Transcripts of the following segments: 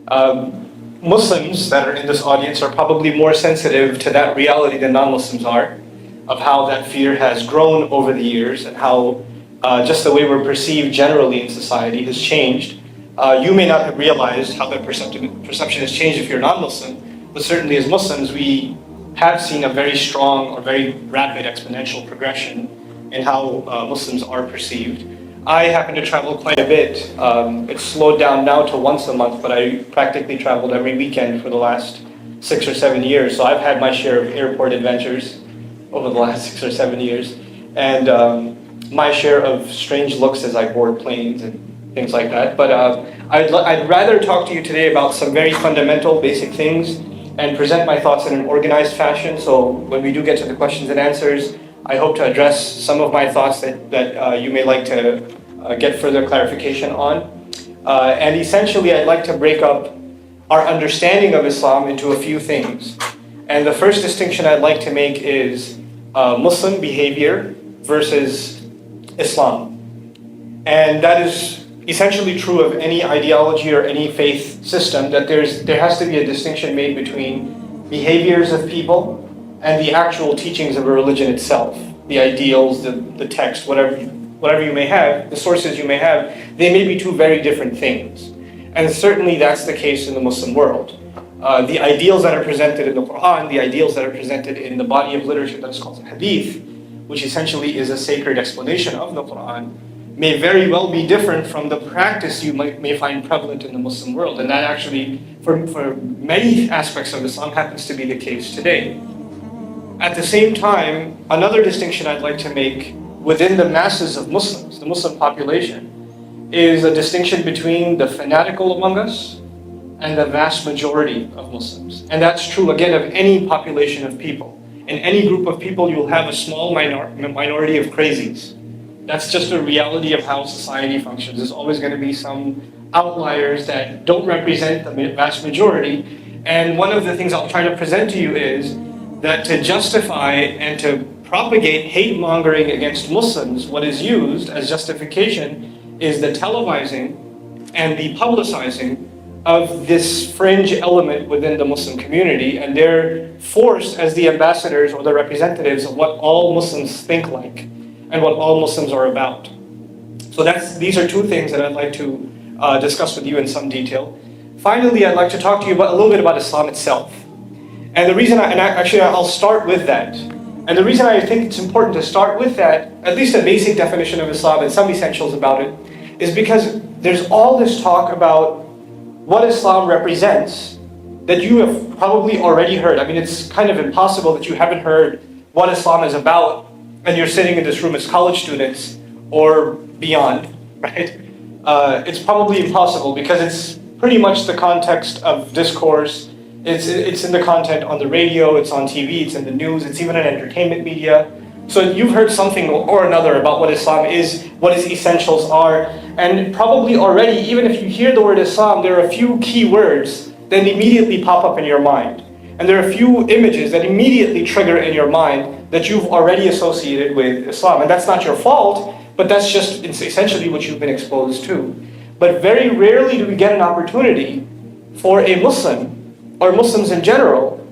Muslims that are in this audience are probably more sensitive to that reality than non-Muslims are, of how that fear has grown over the years and how just the way we're perceived generally in society has changed. You may not have realized how that perception has changed if you're non-Muslim, but certainly as Muslims we have seen a very strong or very rapid exponential progression in how Muslims are perceived. I happen to travel quite a bit. It's slowed down now to once a month, but I practically traveled every weekend for the last 6 or 7 years. So I've had my share of airport adventures over the last 6 or 7 years, and my share of strange looks as I board planes and things like that. But I'd rather talk to you today about some very fundamental, basic things and present my thoughts in an organized fashion. So when we do get to the questions and answers, I hope to address some of my thoughts that you may like to get further clarification on. And essentially, I'd like to break up our understanding of Islam into a few things. And the first distinction I'd like to make is Muslim behavior versus Islam. And that is essentially true of any ideology or any faith system, that there has to be a distinction made between behaviors of people and the actual teachings of a religion itself, the ideals, the text, whatever you may have, the sources you may have, they may be two very different things. And certainly that's the case in the Muslim world. The ideals that are presented in the Qur'an, the ideals that are presented in the body of literature that is called hadith, which essentially is a sacred explanation of the Qur'an, may very well be different from the practice you may find prevalent in the Muslim world. And that actually, for many aspects of Islam, happens to be the case today. At the same time, another distinction I'd like to make within the masses of Muslims, the Muslim population, is a distinction between the fanatical among us and the vast majority of Muslims. And that's true, again, of any population of people. In any group of people, you'll have a small minority of crazies. That's just a reality of how society functions. There's always going to be some outliers that don't represent the vast majority. And one of the things I'll try to present to you is that to justify and to propagate hate-mongering against Muslims, what is used as justification is the televising and the publicizing of this fringe element within the Muslim community, and they're forced as the ambassadors or the representatives of what all Muslims think like and what all Muslims are about. So these are two things that I'd like to discuss with you in some detail. Finally, I'd like to talk to you about a little bit about Islam itself. And the reason I'll start with that. And the reason I think it's important to start with that, at least a basic definition of Islam and some essentials about it, is because there's all this talk about what Islam represents that you have probably already heard. I mean, it's kind of impossible that you haven't heard what Islam is about and you're sitting in this room as college students or beyond, right? It's probably impossible because it's pretty much the context of discourse. It's in the content on the radio, it's on TV, it's in the news, it's even in entertainment media. So you've heard something or another about what Islam is, what its essentials are, and probably already, even if you hear the word Islam, there are a few key words that immediately pop up in your mind. And there are a few images that immediately trigger in your mind that you've already associated with Islam. And that's not your fault, but that's just essentially what you've been exposed to. But very rarely do we get an opportunity for a Muslim, or Muslims in general,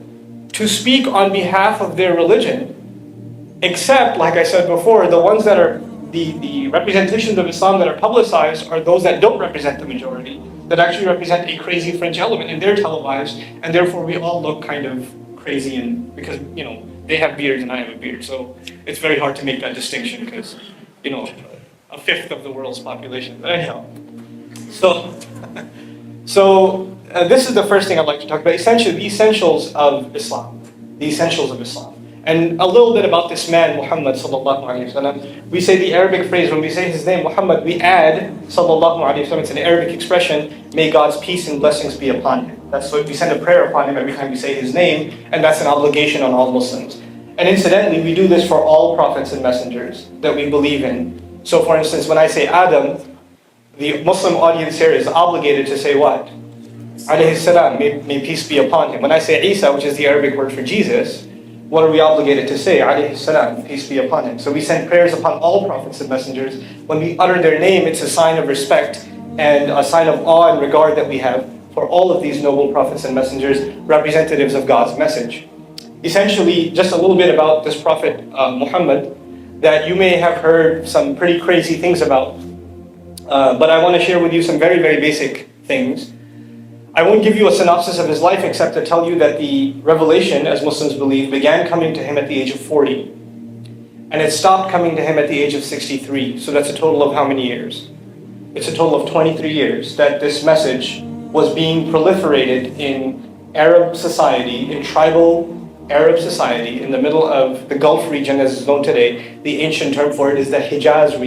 to speak on behalf of their religion, except, like I said before, the ones that are the representations of Islam that are publicized are those that don't represent the majority, that actually represent a crazy fringe element, and they're televised, and therefore we all look kind of crazy, and because they have beards and I have a beard, so it's very hard to make that distinction because a fifth of the world's population. But anyhow, so this is the first thing I'd like to talk about. Essentially, the essentials of Islam. The essentials of Islam. And a little bit about this man, Muhammad sallallahu alaihi wasallam. We say the Arabic phrase, when we say his name, Muhammad, we add sallallahu alaihi wasallam. It's an Arabic expression, may God's peace and blessings be upon him. That's what we send a prayer upon him every time we say his name, and that's an obligation on all Muslims. And incidentally, we do this for all prophets and messengers that we believe in. So for instance, when I say Adam, the Muslim audience here is obligated to say what? Alayhi salam, may peace be upon him. When I say Isa, which is the Arabic word for Jesus, what are we obligated to say? Alayhi salam, peace be upon him. So we send prayers upon all prophets and messengers. When we utter their name, it's a sign of respect and a sign of awe and regard that we have for all of these noble prophets and messengers, representatives of God's message. Essentially, just a little bit about this Prophet Muhammad that you may have heard some pretty crazy things about. But I want to share with you some very, very basic things. I won't give you a synopsis of his life except to tell you that the revelation, as Muslims believe, began coming to him at the age of 40. And it stopped coming to him at the age of 63. So that's a total of how many years? It's a total of 23 years that this message was being proliferated in Arab society, in tribal Arab society, in the middle of the Gulf region as is known today. The ancient term for it is the Hijaz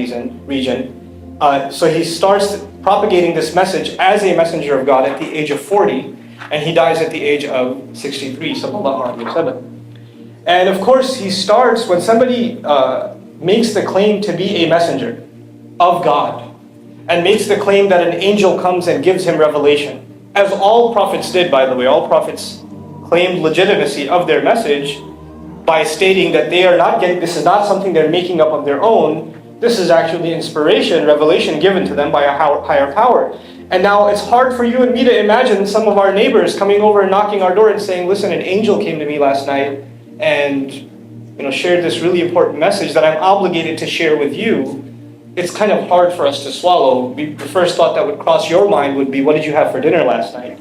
region. So he starts propagating this message as a messenger of God at the age of 40, and he dies at the age of 63, sallallahu alaihi wasallam. And of course, he starts, when somebody makes the claim to be a messenger of God, and makes the claim that an angel comes and gives him revelation, as all prophets did, by the way. All prophets claimed legitimacy of their message by stating that they are not getting, this is not something they're making up of their own. This is actually inspiration, revelation given to them by a higher power. And now it's hard for you and me to imagine some of our neighbors coming over and knocking our door and saying, listen, an angel came to me last night and shared this really important message that I'm obligated to share with you. It's kind of hard for us to swallow. The first thought that would cross your mind would be, what did you have for dinner last night?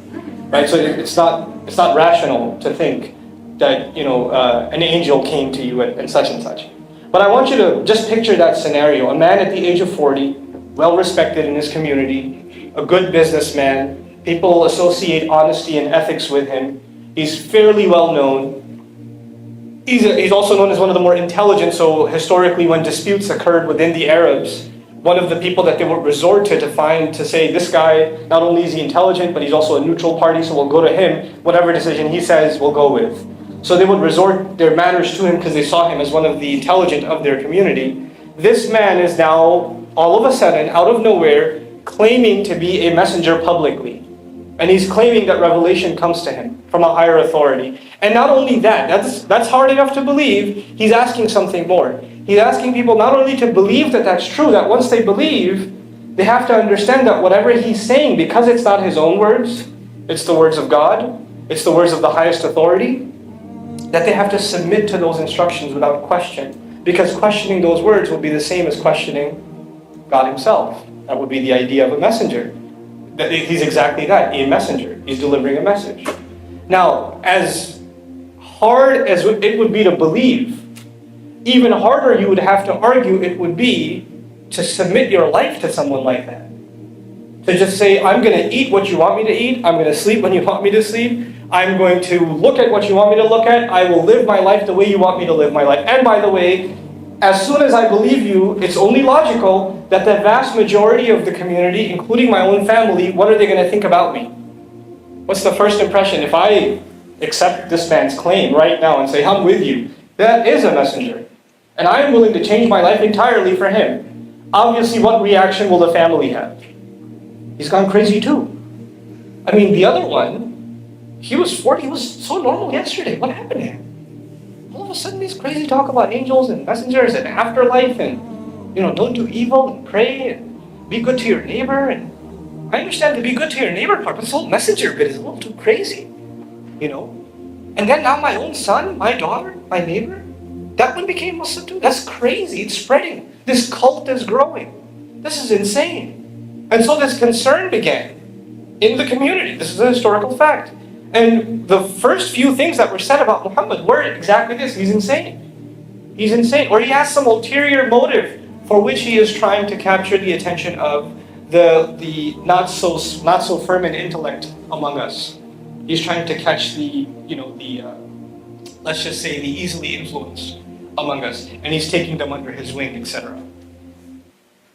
Right? So it's not rational to think that an angel came to you and such and such. But I want you to just picture that scenario. A man at the age of 40, well respected in his community, a good businessman. People associate honesty and ethics with him. He's fairly well known. He's also known as one of the more intelligent, so historically when disputes occurred within the Arabs, one of the people that they would resort to say, this guy, not only is he intelligent, but he's also a neutral party, so we'll go to him. Whatever decision he says, we'll go with. So they would resort their manners to him because they saw him as one of the intelligent of their community. This man is now, all of a sudden, out of nowhere, claiming to be a messenger publicly. And he's claiming that revelation comes to him from a higher authority. And not only that, that's hard enough to believe, he's asking something more. He's asking people not only to believe that that's true, that once they believe, they have to understand that whatever he's saying, because it's not his own words, it's the words of God, it's the words of the highest authority, that they have to submit to those instructions without question. Because questioning those words will be the same as questioning God himself. That would be the idea of a messenger. That he's exactly that, a messenger. He's delivering a message. Now, as hard as it would be to believe, even harder you would have to argue it would be to submit your life to someone like that. To just say, I'm going to eat what you want me to eat, I'm going to sleep when you want me to sleep, I'm going to look at what you want me to look at, I will live my life the way you want me to live my life. And by the way, as soon as I believe you, it's only logical that the vast majority of the community, including my own family, what are they going to think about me? What's the first impression? If I accept this man's claim right now and say, I'm with you, that is a messenger. And I am willing to change my life entirely for him. Obviously, what reaction will the family have? He's gone crazy too. I mean, the other one, he was 40, he was so normal yesterday. What happened to him? All of a sudden, these crazy talk about angels and messengers and afterlife and, don't do evil and pray and be good to your neighbor. And I understand to be good to your neighbor part, but this whole messenger bit is a little too crazy, And then now my own son, my daughter, my neighbor, that one became Muslim too. That's crazy. It's spreading. This cult is growing. This is insane. And so this concern began in the community. This is a historical fact. And the first few things that were said about Muhammad were exactly this. He's insane. He's insane. Or he has some ulterior motive for which he is trying to capture the attention of the not so firm in intellect among us. He's trying to catch the let's just say the easily influenced among us, and he's taking them under his wing, etc.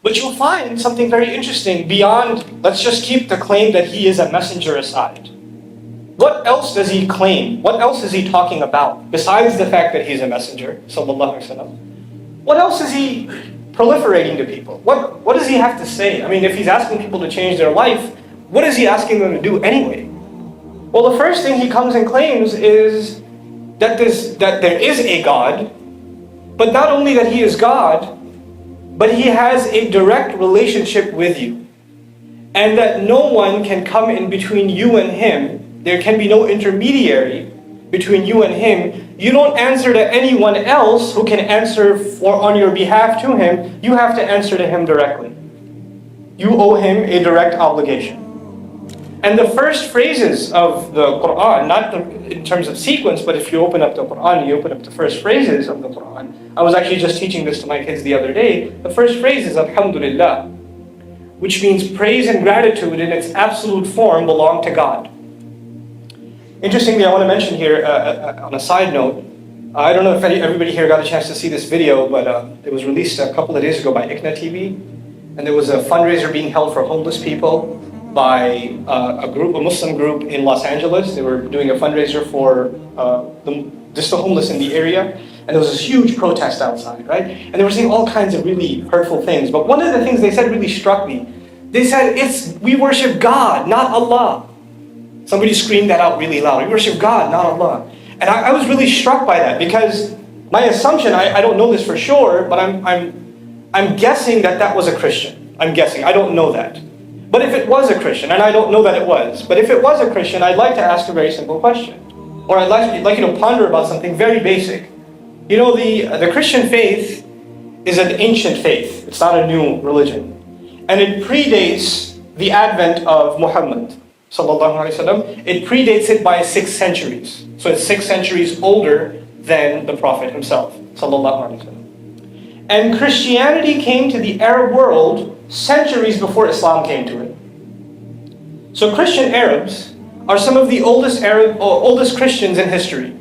But you'll find something very interesting beyond, let's just keep the claim that he is a messenger aside. What else does he claim? What else is he talking about? Besides the fact that he's a messenger, sallallahu alaihi wasallam, what else is he proliferating to people? What does he have to say? I mean, if he's asking people to change their life, what is he asking them to do anyway? Well, the first thing he comes and claims is that there is a God, but not only that he is God, but he has a direct relationship with you. and that no one can come in between you and him. There can be no intermediary between you and him. You don't answer to anyone else who can answer on your behalf to him. You have to answer to him directly. You owe him a direct obligation. And the first phrases of the Qur'an, not in terms of sequence, but if you open up the Qur'an, you open up the first phrases of the Qur'an. I was actually just teaching this to my kids the other day. The first phrase is Alhamdulillah, which means praise and gratitude in its absolute form belong to God. Interestingly, I want to mention here, on a side note, I don't know if everybody here got a chance to see this video, but it was released a couple of days ago by ICNA TV, and there was a fundraiser being held for homeless people by a Muslim group in Los Angeles. They were doing a fundraiser for just the homeless in the area, and there was this huge protest outside, right? And they were saying all kinds of really hurtful things, but one of the things they said really struck me. They said, we worship God, not Allah. Somebody screamed that out really loud. We worship God, not Allah. And I was really struck by that, because my assumption, I don't know this for sure, but I'm guessing that was a Christian. I'm guessing. I don't know that. But if it was a Christian, and I don't know that it was, but if it was a Christian, I'd like to ask a very simple question. Or I'd like you to ponder about something very basic. You know, the Christian faith is an ancient faith. It's not a new religion. And it predates the advent of Muhammad sallallahu alaihi wasallam. It predates it by 6 centuries. So it's 6 centuries older than the Prophet himself sallallahu alaihi wasallam. And Christianity came to the Arab world centuries before Islam came to it. So Christian Arabs are some of the oldest Christians in history.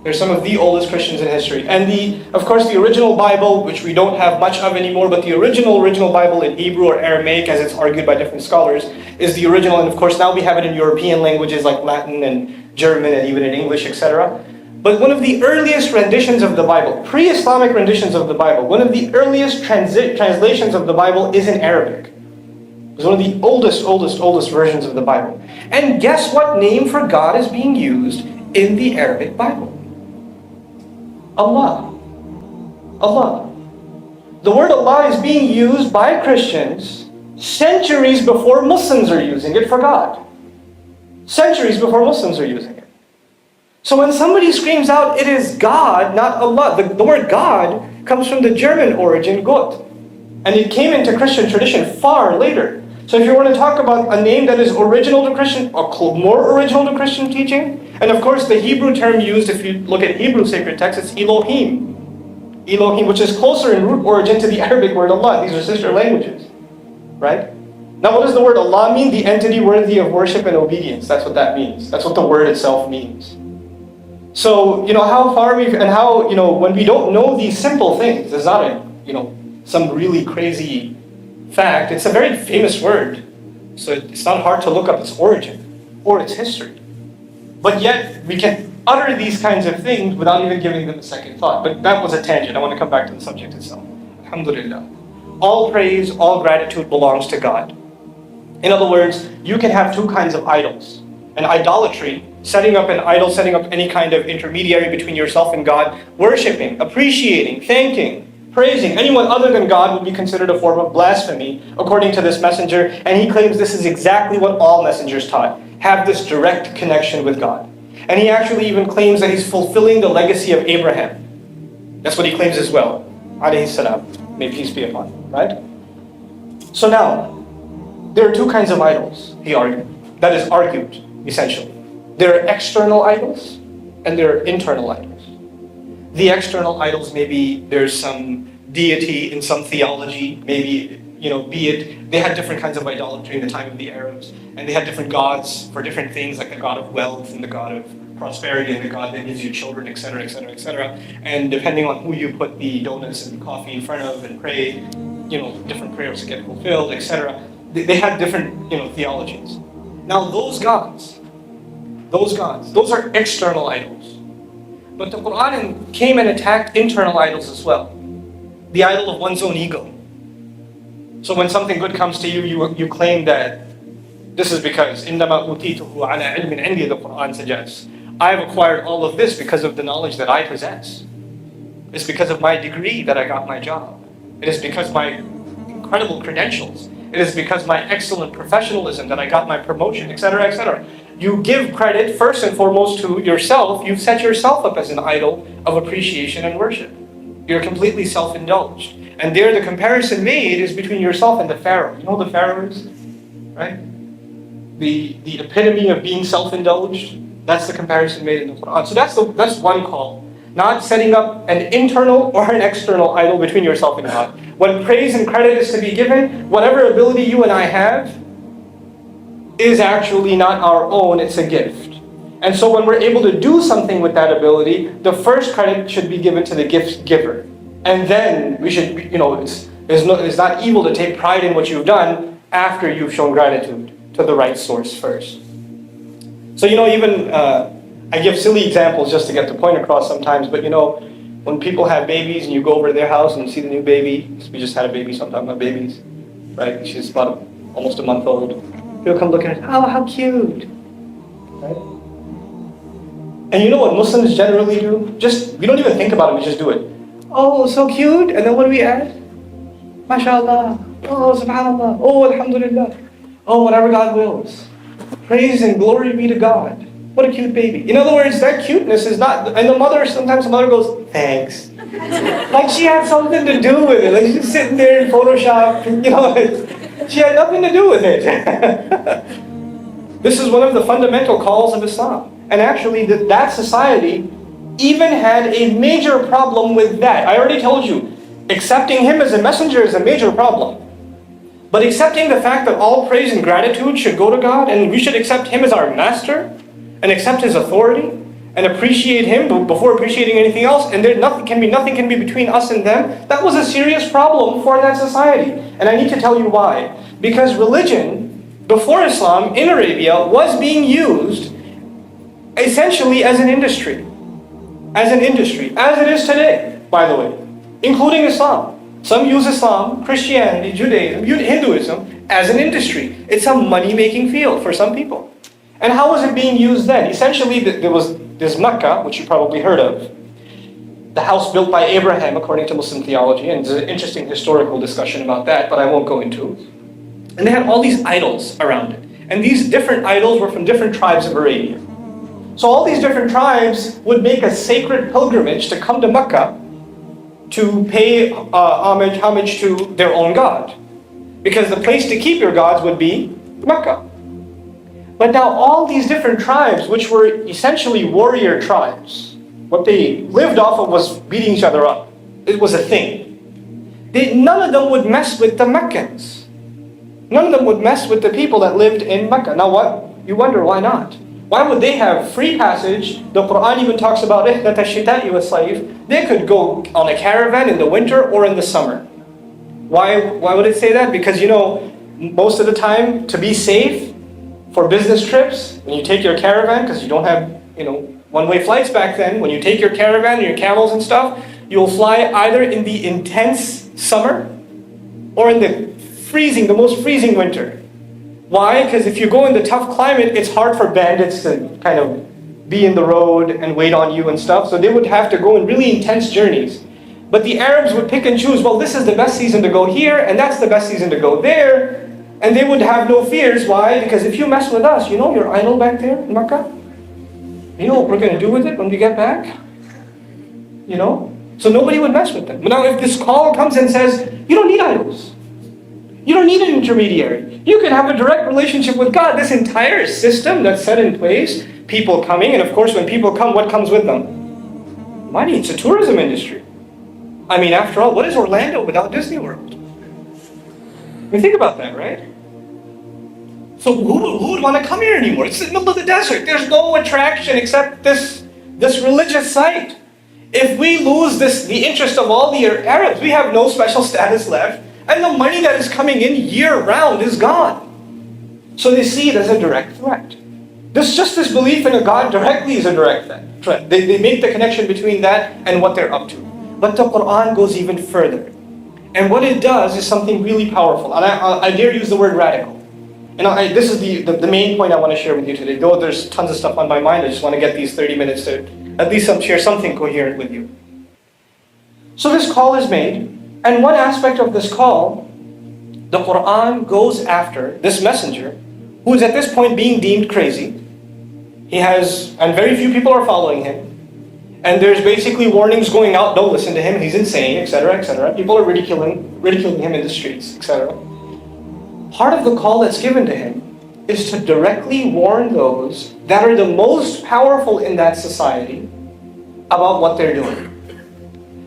They're some of the oldest Christians in history. And of course, the original Bible, which we don't have much of anymore, but the original Bible in Hebrew or Aramaic, as it's argued by different scholars, is the original. And of course, now we have it in European languages like Latin and German and even in English, etc. But one of the earliest renditions of the Bible, pre-Islamic renditions of the Bible, one of the earliest translations of the Bible is in Arabic. It's one of the oldest versions of the Bible. And guess what name for God is being used in the Arabic Bible? Allah. Allah. The word Allah is being used by Christians centuries before Muslims are using it for God. Centuries before Muslims are using it. So when somebody screams out, it is God, not Allah. The word God comes from the German origin, Gott. And it came into Christian tradition far later. So if you want to talk about a name that is original to Christian, or more original to Christian teaching, and of course the Hebrew term used, if you look at Hebrew sacred texts, it's Elohim. Elohim, which is closer in root origin to the Arabic word Allah. These are sister languages, right? Now what does the word Allah mean? The entity worthy of worship and obedience. That's what that means. That's what the word itself means. So, how far when we don't know these simple things, it's not some really crazy fact. It's a very famous word. So it's not hard to look up its origin or its history. But yet, we can utter these kinds of things without even giving them a second thought. But that was a tangent. I want to come back to the subject itself. Alhamdulillah. All praise, all gratitude belongs to God. In other words, you can have 2 kinds of idols. An idolatry, setting up an idol, setting up any kind of intermediary between yourself and God, worshipping, appreciating, thanking, praising anyone other than God would be considered a form of blasphemy, according to this messenger, and he claims this is exactly what all messengers taught. Have this direct connection with God. And he actually even claims that he's fulfilling the legacy of Abraham. That's what he claims as well. Alayhi salam. May peace be upon him, right? So now, there are 2 kinds of idols, he argued. That is argued, essentially. There are external idols, and there are internal idols. The external idols, maybe there's some deity in some theology, maybe, be it, they had different kinds of idolatry in the time of the Arabs, and they had different gods for different things, like the god of wealth, and the god of prosperity, and the god that gives you children, etc., etc., etc. And depending on who you put the donuts and coffee in front of and pray, different prayers get fulfilled, etc. They had different, theologies. Now those gods, those are external idols. But the Qur'an came and attacked internal idols as well. The idol of one's own ego. So when something good comes to you, you claim that this is because إِنَّمَا أُوتِيتُهُ عَلَىٰ عِلْمٍ عِنْدِي, the Qur'an suggests. I've acquired all of this because of the knowledge that I possess. It's because of my degree that I got my job. It is because of my incredible credentials. It is because my excellent professionalism that I got my promotion, etc., etc. You give credit first and foremost to yourself. You've set yourself up as an idol of appreciation and worship. You're completely self-indulged. And there the comparison made is between yourself and the Pharaoh. You know who the Pharaoh is? Right? The epitome of being self-indulged. That's the comparison made in the Qur'an. So that's one call. Not setting up an internal or an external idol between yourself and God. When praise and credit is to be given, whatever ability you and I have is actually not our own, it's a gift. And so when we're able to do something with that ability, the first credit should be given to the gift giver. And then we should, it's not evil to take pride in what you've done after you've shown gratitude to the right source first. So, even I give silly examples just to get the point across sometimes, but when people have babies and you go over to their house and you see the new baby, we just had a baby sometime, my babies, right? She's about almost a month old. People come looking at her, oh, how cute, right? And you know what Muslims generally do? We don't even think about it, we just do it. Oh, so cute, and then what do we add? MashaAllah, oh, subhanallah, oh, alhamdulillah, oh, whatever God wills. Praise and glory be to God. What a cute baby. In other words, that cuteness is not, and sometimes the mother goes, thanks. Like she had something to do with it. Like she's sitting there in Photoshop, she had nothing to do with it. This is one of the fundamental calls of Islam. And actually, that society even had a major problem with that. I already told you, accepting him as a messenger is a major problem. But accepting the fact that all praise and gratitude should go to God, and we should accept him as our master, and accept his authority, and appreciate him before appreciating anything else, and nothing can be between us and them, that was a serious problem for that society. And I need to tell you why. Because religion, before Islam, in Arabia, was being used essentially as an industry. As it is today, by the way, including Islam. Some use Islam, Christianity, Judaism, Hinduism as an industry. It's a money-making field for some people. And how was it being used then? Essentially, there's Mecca, which you probably heard of, the house built by Abraham, according to Muslim theology, and there's an interesting historical discussion about that, but I won't go into. And they had all these idols around it. And these different idols were from different tribes of Arabia. So all these different tribes would make a sacred pilgrimage to come to Mecca to pay homage to their own God. Because the place to keep your gods would be Mecca. But now all these different tribes, which were essentially warrior tribes, what they lived off of was beating each other up. It was a thing. None of them would mess with the Meccans. None of them would mess with the people that lived in Mecca. Now what? You wonder, why not? Why would they have free passage? The Qur'an even talks about it, that they could go on a caravan in the winter or in the summer. Why would it say that? Because most of the time, to be safe for business trips, when you take your caravan, because you don't have one-way flights back then, when you take your caravan and your camels and stuff, you'll fly either in the intense summer or in the most freezing winter. Why? Because if you go in the tough climate, it's hard for bandits to kind of be in the road and wait on you and stuff. So they would have to go in really intense journeys. But the Arabs would pick and choose, well, this is the best season to go here, and that's the best season to go there. And they would have no fears. Why? Because if you mess with us, your idol back there in Makkah? You know what we're going to do with it when we get back? So nobody would mess with them. But now if this call comes and says, you don't need idols. You don't need an intermediary. You can have a direct relationship with God. This entire system that's set in place, people coming, and of course when people come, what comes with them? Money. It's a tourism industry. I mean, after all, what is Orlando without Disney World? Think about that, right? So who would want to come here anymore? It's in the middle of the desert. There's no attraction except this religious site. If we lose the interest of all the Arabs, we have no special status left. And the money that is coming in year-round is gone. So they see it as a direct threat. This belief in a God directly is a direct threat. They make the connection between that and what they're up to. But the Qur'an goes even further. And what it does is something really powerful. And I dare use the word radical. And this is the main point I want to share with you today. Though there's tons of stuff on my mind, I just want to get these 30 minutes to at least share something coherent with you. So this call is made. And one aspect of this call the Qur'an goes after this messenger, who is at this point being deemed crazy. And very few people are following him. And there's basically warnings going out, don't listen to him, he's insane, etc., etc. People are ridiculing him in the streets, etc. Part of the call that's given to him is to directly warn those that are the most powerful in that society about what they're doing.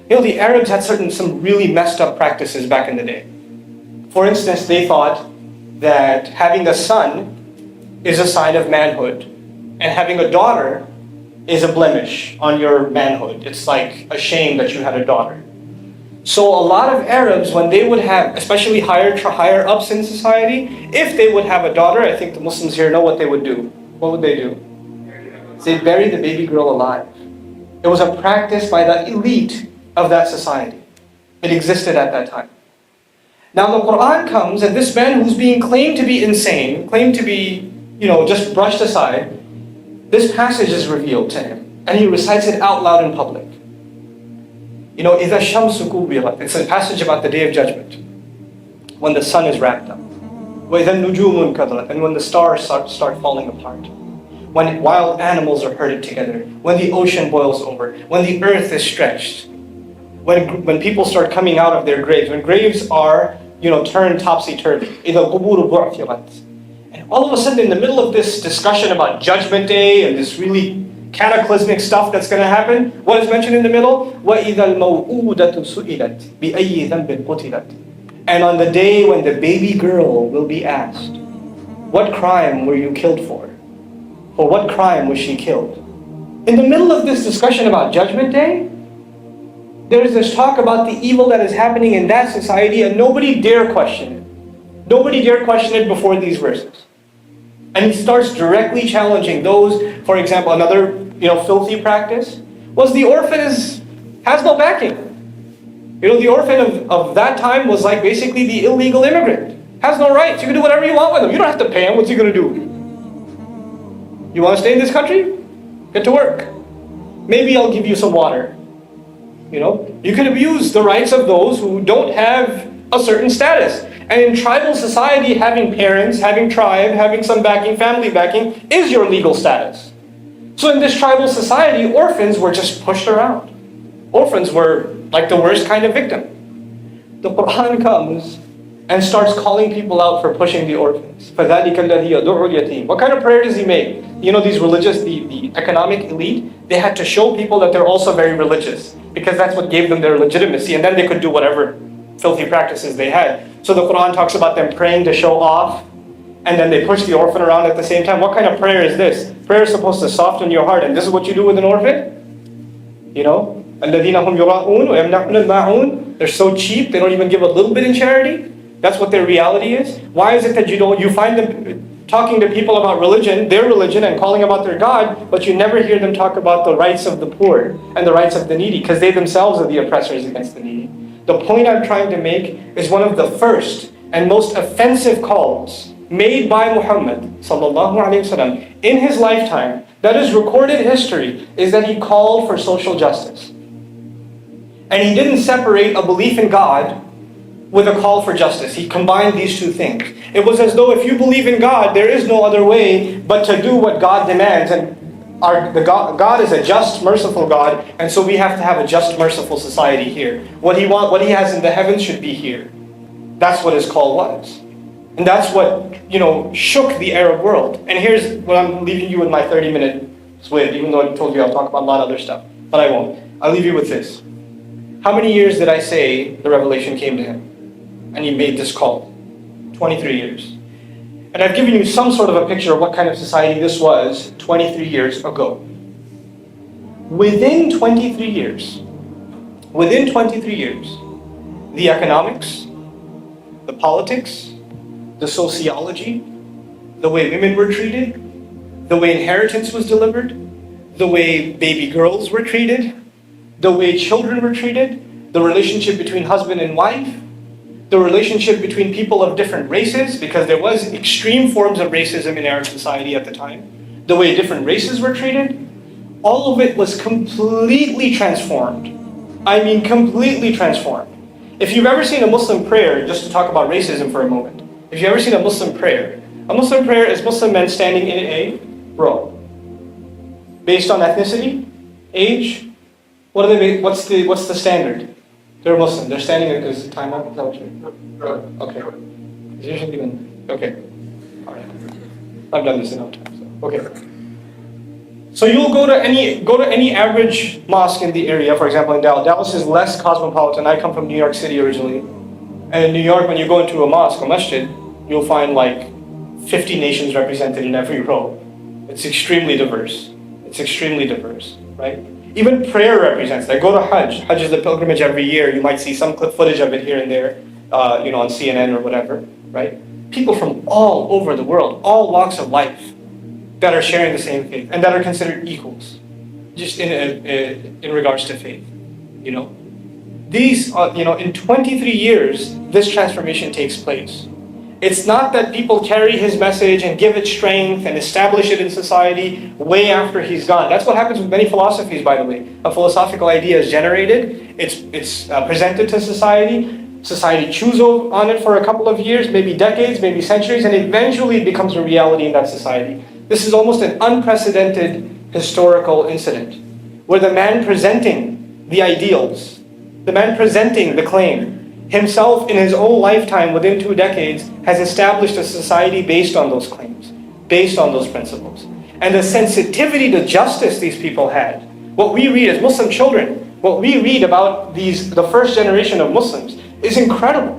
The Arabs had some really messed up practices back in the day. For instance, they thought that having a son is a sign of manhood, and having a daughter is a blemish on your manhood. It's like a shame that you had a daughter. So a lot of Arabs, when they would have, especially higher ups in society, if they would have a daughter, I think the Muslims here know what they would do. What would they do? They'd bury the baby girl alive. It was a practice by the elite of that society. It existed at that time. Now the Qur'an comes, and this man who's being claimed to be insane, claimed to be, just brushed aside, this passage is revealed to him, and he recites it out loud in public. إِذَا الشَّمْسُ كُوِّرَتْ. It's a passage about the Day of Judgment, when the sun is wrapped up. وَإِذَا النُّجُومُ انْكَدَرَتْ. And when the stars start falling apart. When wild animals are herded together. When the ocean boils over. When the earth is stretched. When people start coming out of their graves. When graves are, turned topsy-turvy. إِذَا الْقُبُورُ بُعْثِرَتْ. And all of a sudden, in the middle of this discussion about Judgment Day and this really cataclysmic stuff that's going to happen, what is mentioned in the middle? وَإِذَا الْمَوْءُودَةُ سُئِلَتْ بِأَيِّ ذَنْبٍ قُتِلَتْ. And on the day when the baby girl will be asked, what crime were you killed for? For what crime was she killed? In the middle of this discussion about Judgment Day, there's this talk about the evil that is happening in that society, and nobody dare question it. Nobody dare question it before these verses. And he starts directly challenging those. For example, another filthy practice was the orphan has no backing. The orphan of that time was like basically the illegal immigrant. Has no rights. You can do whatever you want with him. You don't have to pay him. What's he going to do? You want to stay in this country? Get to work. Maybe I'll give you some water. You can abuse the rights of those who don't have a certain status. And in tribal society, having parents, having tribe, having some backing, family backing, is your legal status. So in this tribal society, orphans were just pushed around. Orphans were like the worst kind of victim. The Qur'an comes and starts calling people out for pushing the orphans. فَذَلِكَ الَّذِي يَدُعُ الْيَتِيمَ. What kind of prayer does he make? These religious, the economic elite, they had to show people that they're also very religious, because that's what gave them their legitimacy, and then they could do whatever filthy practices they had. So the Qur'an talks about them praying to show off, and then they push the orphan around at the same time. What kind of prayer is this? Prayer is supposed to soften your heart, and this is what you do with an orphan? الَّذِينَ هُمْ يُرَاءُونَ وَيَمْنَعُونَ الْمَاعُونَ. They're so cheap, they don't even give a little bit in charity. That's what their reality is. Why is it that you find them talking to people about religion, their religion, and calling about their God, but you never hear them talk about the rights of the poor and the rights of the needy, because they themselves are the oppressors against the needy. The point I'm trying to make is one of the first and most offensive calls made by Muhammad sallallahu alaihi wasallam in his lifetime, that is recorded history, is that he called for social justice. And he didn't separate a belief in God with a call for justice. He combined these two things. It was as though if you believe in God, there is no other way but to do what God demands. And God is a just, merciful God, and so we have to have a just, merciful society here. What He has in the heavens should be here. That's what His call was. And that's what, shook the Arab world. And here's what I'm leaving you with my 30-minute with, even though I told you I'll talk about a lot of other stuff. But I won't. I'll leave you with this. How many years did I say the revelation came to him? And he made this call. 23 years. And I've given you some sort of a picture of what kind of society this was 23 years ago. Within 23 years, the economics, the politics, the sociology, the way women were treated, the way inheritance was delivered, the way baby girls were treated, the way children were treated, the relationship between husband and wife, the relationship between people of different races, because there was extreme forms of racism in Arab society at the time, the way different races were treated, all of it was completely transformed. I mean completely transformed. If you've ever seen a Muslim prayer, just to talk about racism for a moment, if you've ever seen a Muslim prayer is Muslim men standing in a row. Based on ethnicity, age, what's the standard? They're Muslim. They're standing in, is time up? Is that what you're okay. Okay. All right. I've done this enough times. So. Okay. So you'll go to any average mosque in the area, for example in Dallas. Dallas is less cosmopolitan. I come from New York City originally. And in New York, when you go into a mosque, a masjid, you'll find like 50 nations represented in every row. It's extremely diverse. Right? Even prayer represents that. Go to Hajj. Hajj is the pilgrimage every year. You might see some clip footage of it here and there, on CNN or whatever, right? People from all over the world, all walks of life, that are sharing the same faith and that are considered equals, just in regards to faith. These, in 23 years, this transformation takes place. It's not that people carry his message and give it strength and establish it in society way after he's gone. That's what happens with many philosophies, by the way. A philosophical idea is generated, it's presented to society. Society chews on it for a couple of years, maybe decades, maybe centuries, and eventually it becomes a reality in that society. This is almost an unprecedented historical incident, where the man presenting the ideals, the man presenting the claim, himself in his own lifetime within 2 decades has established a society based on those claims, based on those principles. And the sensitivity to justice these people had. What we read as Muslim children, what we read about the first generation of Muslims is incredible.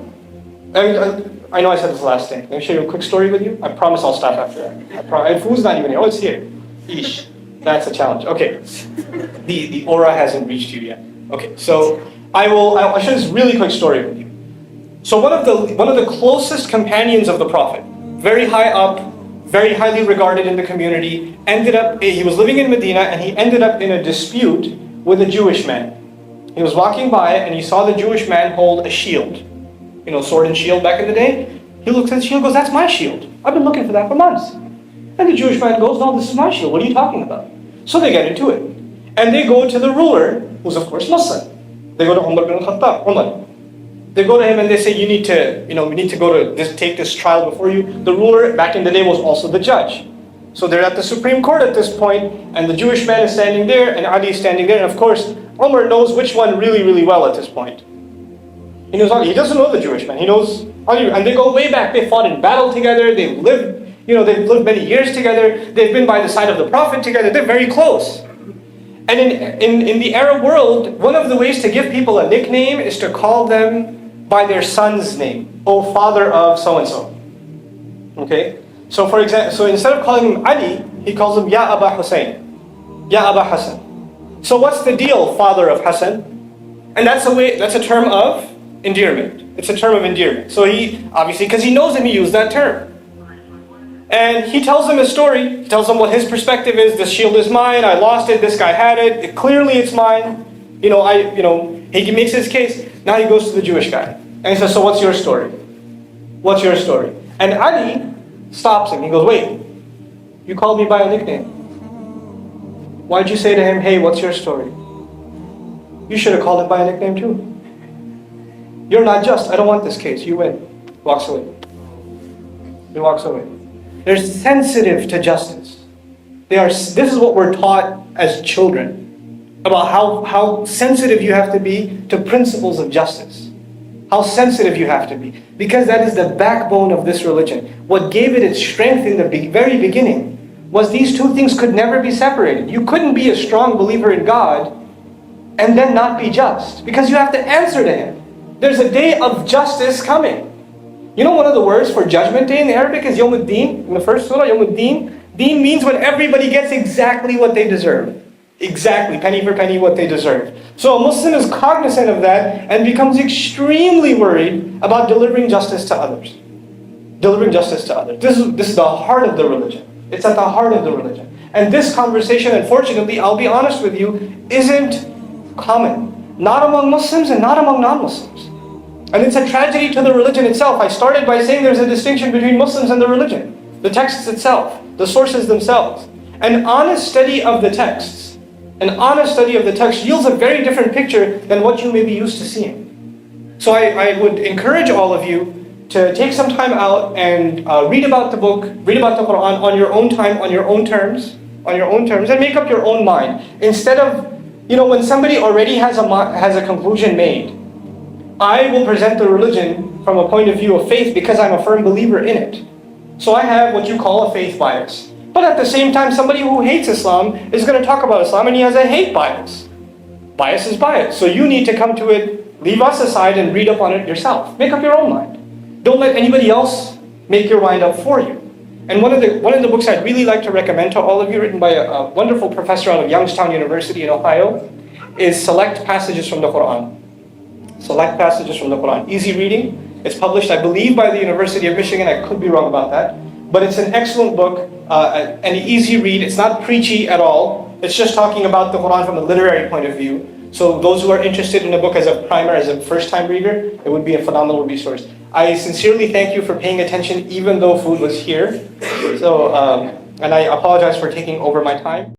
I know I said this last thing. Let me share you a quick story with you. I promise I'll stop after that. Food's not even here. Oh, it's here. Eesh. That's a challenge. Okay. The aura hasn't reached you yet. Okay, so I'll share this really quick story with you. So one of the closest companions of the Prophet, very high up, very highly regarded in the community, he was living in Medina and he ended up in a dispute with a Jewish man. He was walking by and he saw the Jewish man hold a shield. Sword and shield back in the day. He looks at the shield and goes, "That's my shield. I've been looking for that for months." And the Jewish man goes, "No, this is my shield. What are you talking about?" So they get into it. And they go to the ruler, who's of course Muslim. They go to Umar bin Khattab, Umar. They go to him and they say, we need to go to take this trial before you. The ruler back in the day was also the judge. So they're at the Supreme Court at this point, and the Jewish man is standing there, and Ali is standing there, and of course, Umar knows which one really, really well at this point. He knows Ali. He doesn't know the Jewish man. He knows Ali, and they go way back. They fought in battle together. They've lived many years together. They've been by the side of the Prophet together. They're very close. And in the Arab world, one of the ways to give people a nickname is to call them by their son's name. "Oh, father of so-and-so." Okay? So for example, instead of calling him Ali, he calls him Ya Aba Hussein. Ya Aba Hassan. So what's the deal, father of Hassan? And that's a term of endearment. It's a term of endearment. So he, obviously, because he knows him, he used that term. And he tells him his story. He tells him what his perspective is. "This shield is mine. I lost it. This guy had it. Clearly it's mine." He makes his case. Now he goes to the Jewish guy. And he says, "So what's your story? What's your story?" And Ali stops him. He goes, "Wait, you called me by a nickname. Why'd you say to him, 'Hey, what's your story?' You should have called him by a nickname too. You're not just. I don't want this case. You win." Walks away. He walks away. They're sensitive to justice. This is what we're taught as children, about how sensitive you have to be to principles of justice. How sensitive you have to be. Because that is the backbone of this religion. What gave it its strength in the very beginning was these two things could never be separated. You couldn't be a strong believer in God and then not be just. Because you have to answer to Him. There's a day of justice coming. One of the words for judgment day in Arabic is Yawm al-Din. In the first surah, Yawm al-Din. Deen means when everybody gets exactly what they deserve. Exactly, penny for penny, what they deserve. So a Muslim is cognizant of that and becomes extremely worried about delivering justice to others. Delivering justice to others. This is the heart of the religion. It's at the heart of the religion. And this conversation, unfortunately, I'll be honest with you, isn't common. Not among Muslims and not among non-Muslims. And it's a tragedy to the religion itself. I started by saying there's a distinction between Muslims and the religion. The texts itself, the sources themselves. An honest study of the texts, yields a very different picture than what you may be used to seeing. So I would encourage all of you to take some time out and read about the book, read about the Qur'an on your own time, on your own terms, and make up your own mind. Instead of, when somebody already has a conclusion made, I will present the religion from a point of view of faith because I'm a firm believer in it. So I have what you call a faith bias. But at the same time, somebody who hates Islam is going to talk about Islam and he has a hate bias. Bias is bias. So you need to come to it, leave us aside and read up on it yourself. Make up your own mind. Don't let anybody else make your mind up for you. And one of the books I'd really like to recommend to all of you, written by a wonderful professor out of Youngstown University in Ohio, is Select Passages from the Qur'an. Select Passages from the Qur'an. Easy reading. It's published, I believe, by the University of Michigan. I could be wrong about that. But it's an excellent book, an easy read. It's not preachy at all. It's just talking about the Qur'an from a literary point of view. So those who are interested in the book as a primer, as a first-time reader, it would be a phenomenal resource. I sincerely thank you for paying attention, even though food was here. So, and I apologize for taking over my time.